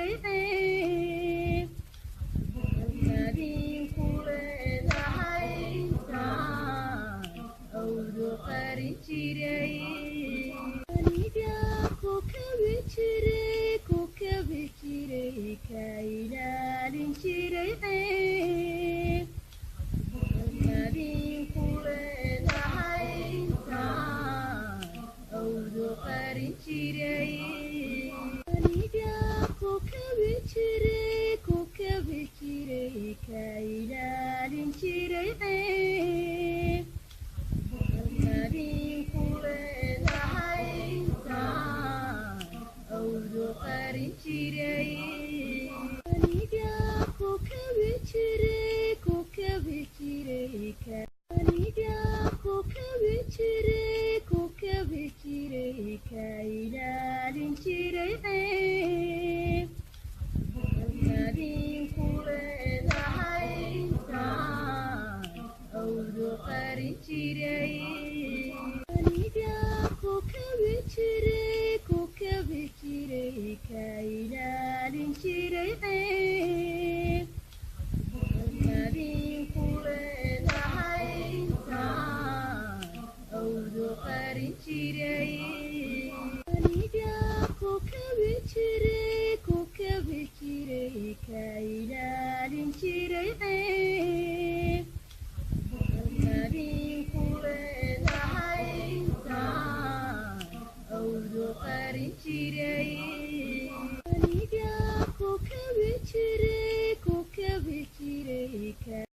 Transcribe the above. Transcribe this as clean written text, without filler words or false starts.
jiray ceeb adinku leedahay intaan awdu qarin jiray aniga ku kabi jiray ka ilaalin jiray ceeb adinku leedahay intaan awdu qarin jiray aniga ku kabi jiray ka ilaalin jiray ceeb adinku leedahay intaan awdu qarin jiray aniga ku kabi jiray aniga ku kabi jiray ka ilaalin jiray ceeb adinku leedahay intaan awdu qarin jiray aniga ku kabi jiray ka ilaalin jiray ceeb adinku leedahay intaan awdu qarin jiray aniga ku kabi jiray ka ilaalin jiray ceeb adinku leedahay intaan awdu qarin jiray aniga ku kabi jiray